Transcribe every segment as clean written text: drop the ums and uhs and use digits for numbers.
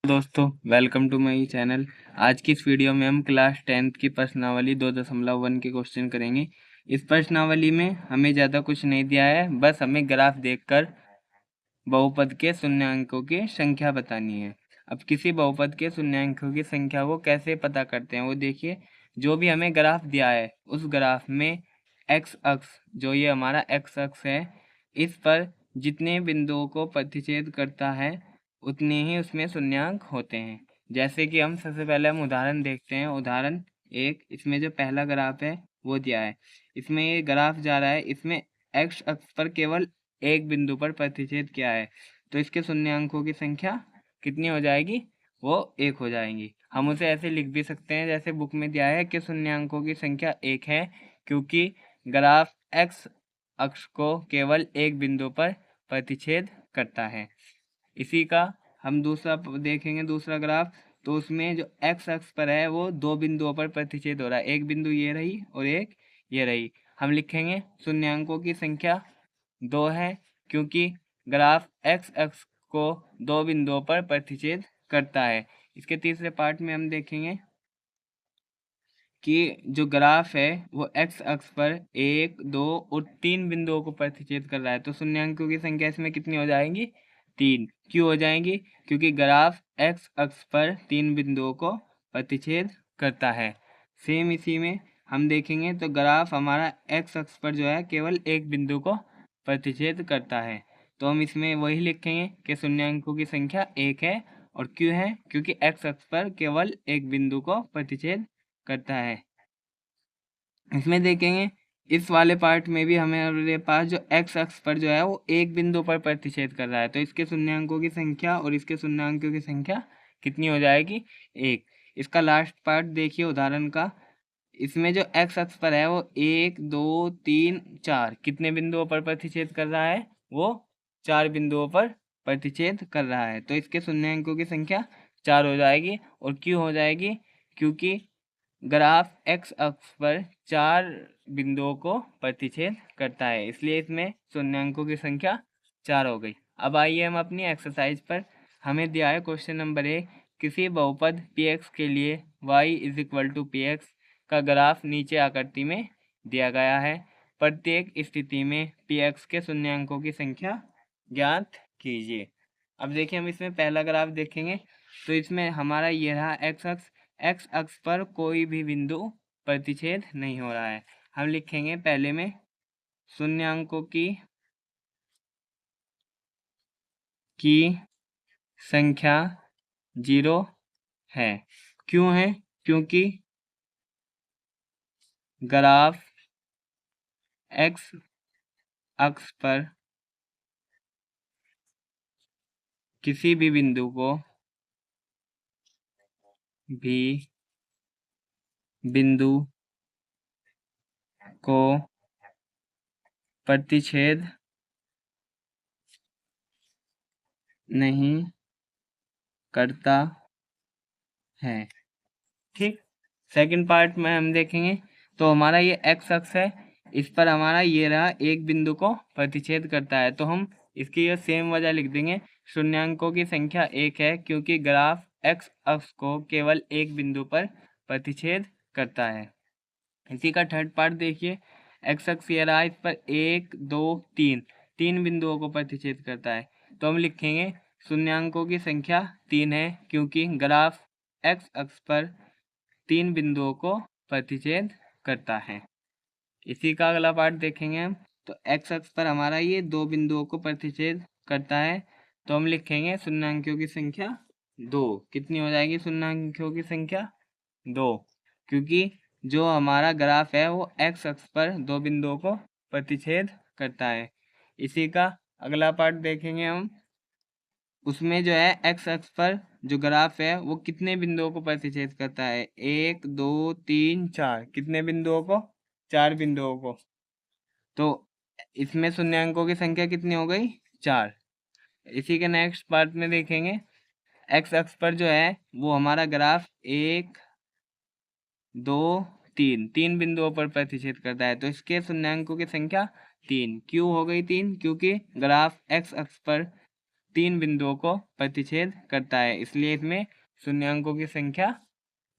दोस्तों, welcome to my channel. आज की इस वीडियो में हम क्लास 10th की प्रश्नावली 2.1 के क्वेश्चन करेंगे। इस प्रश्नावली में हमें ज़्यादा कुछ नहीं दिया है, बस हमें ग्राफ देखकर बहुपद के शून्यांकों की संख्या बतानी है। अब किसी बहुपद के शून्यांकों की संख्या को कैसे पता करते हैं वो देखिए। जो भी हमें ग्राफ दिया है उस ग्राफ में एक्स अक्ष, जो ये हमारा एक्स अक्ष है, इस पर जितने बिंदुओं को प्रतिच्छेद करता है उतने ही उसमें शून्यांक होते हैं। जैसे कि हम सबसे पहले उदाहरण देखते हैं। उदाहरण एक, इसमें जो पहला ग्राफ है वो दिया है। इसमें ये ग्राफ जा रहा है, इसमें एक्स अक्ष पर केवल एक बिंदु पर प्रतिच्छेद किया है, तो इसके शून्यांकों की संख्या कितनी हो जाएगी? वो एक हो जाएंगी। हम उसे ऐसे लिख भी सकते हैं जैसे बुक में दिया है कि शून्यांकों की संख्या एक है, क्योंकि ग्राफ एक्स अक्ष को केवल एक बिंदु पर प्रतिच्छेद करता है। इसी का हम दूसरा देखेंगे, दूसरा ग्राफ। तो उसमें जो एक्स अक्ष पर है वो दो बिंदुओं पर प्रतिच्छेद हो रहा है, एक बिंदु ये रही और एक ये रही। हम लिखेंगे शून्यांकों की संख्या 2 है, क्योंकि ग्राफ एक्स अक्ष को दो बिंदुओं पर प्रतिच्छेद करता है। इसके तीसरे पार्ट में हम देखेंगे कि जो ग्राफ है वो एक्स अक्ष पर 1, 2 और 3 बिंदुओं को प्रतिच्छेद कर रहा है, तो शून्यांकों की संख्या इसमें कितनी हो जाएंगी? 3। क्यों हो जाएंगी? क्योंकि ग्राफ एक्स अक्ष पर 3 बिंदुओं को प्रतिच्छेद करता है। सेम इसी में हम देखेंगे तो ग्राफ हमारा एक्स अक्ष पर जो है केवल एक बिंदु को प्रतिच्छेद करता है, तो हम इसमें वही लिखेंगे कि शून्यांकों की संख्या 1 है। और क्यों है? क्योंकि एक्स अक्ष पर केवल एक बिंदु को प्रतिच्छेद करता है। इसमें देखेंगे इस वाले पार्ट में भी हमारे पास जो एक्स अक्ष पर जो है वो एक बिंदु पर प्रतिच्छेद कर रहा है, तो इसके शून्यांकों की संख्या और इसके शून्यांकों की संख्या कितनी हो जाएगी? 1। इसका लास्ट पार्ट देखिए उदाहरण का। इसमें जो एक्स अक्ष पर है वो 1, 2, 3, 4 कितने बिंदुओं पर प्रतिच्छेद कर रहा है? वो 4 बिंदुओं पर प्रतिच्छेद कर रहा है, तो इसके शून्यांकों की संख्या 4 हो जाएगी। और क्यों हो जाएगी? क्योंकि ग्राफ एक्स अक्ष पर 4 बिंदुओं को प्रतिच्छेद करता है, इसलिए इसमें शून्यांकों की संख्या 4 हो गई। अब आइए हम अपनी एक्सरसाइज पर। हमें दिया है क्वेश्चन नंबर 1, किसी बहुपद px के लिए y = px का ग्राफ नीचे आकृति में दिया गया है। प्रत्येक स्थिति में px के शून्यांकों की संख्या ज्ञात कीजिए। अब देखिए हम इसमें पहला ग्राफ देखेंगे, तो इसमें हमारा ये रहा एक्स अक्ष। एक्स अक्ष पर कोई भी बिंदु प्रतिच्छेद नहीं हो रहा है। हम लिखेंगे पहले में शून्यांकों की संख्या 0 है। क्यों है? क्योंकि ग्राफ एक्स अक्ष पर किसी भी बिंदु को भी बिंदु को प्रतिच्छेद नहीं करता है। ठीक। सेकंड पार्ट में हम देखेंगे, तो हमारा ये एक्स अक्ष है, इस पर हमारा ये रहा एक बिंदु को प्रतिच्छेद करता है, तो हम इसकी ये सेम वजह लिख देंगे। शून्यांकों की संख्या 1 है, क्योंकि ग्राफ एक्स अक्ष को केवल एक बिंदु पर प्रतिच्छेद करता है। इसी का थर्ड पार्ट देखिए। एक्स अक्ष ये रहा, इस पर 1, 2, 3 बिंदुओं को प्रतिच्छेद करता है, तो हम लिखेंगे शून्यांकों की संख्या 3 है, क्योंकि ग्राफ एक्स अक्ष पर 3 बिंदुओं को प्रतिच्छेद करता है। इसी का अगला पार्ट देखेंगे हम, तो एक्स अक्ष पर हमारा ये 2 बिंदुओं को प्रतिच्छेद करता है, तो हम लिखेंगे शून्यांकों की संख्या 2। कितनी हो जाएगी शून्यांकों की संख्या? 2, क्योंकि जो हमारा ग्राफ है वो एक्स अक्ष पर 2 बिंदुओं को प्रतिच्छेद करता है। इसी का अगला पार्ट देखेंगे हम, उसमें जो है एक्स अक्ष पर जो ग्राफ है वो कितने बिंदुओं को प्रतिच्छेद करता है? 1, 2, 3, 4 कितने बिंदुओं को? 4 बिंदुओं को। तो इसमें शून्यांकों की संख्या कितनी हो गई? 4। इसी के नेक्स्ट पार्ट में देखेंगे, एक्स अक्ष पर जो है वो हमारा ग्राफ 1, 2, 3 बिंदुओं पर प्रतिच्छेद करता है, तो इसके शून्यांकों की संख्या 3। क्यों हो गई 3? क्योंकि ग्राफ एक्स अक्ष पर 3 बिंदुओं को प्रतिच्छेद करता है, इसलिए इसमें शून्यांकों की संख्या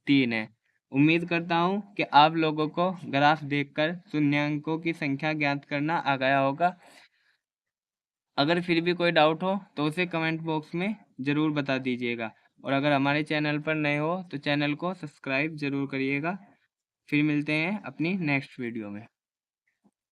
3 है। उम्मीद करता हूँ कि आप लोगों को ग्राफ देखकर शून्यांकों की संख्या ज्ञात करना आ गया होगा। अगर फिर भी कोई डाउट हो तो उसे कमेंट बॉक्स में ज़रूर बता दीजिएगा, और अगर हमारे चैनल पर नए हो तो चैनल को सब्सक्राइब ज़रूर करिएगा। फिर मिलते हैं अपनी नेक्स्ट वीडियो में।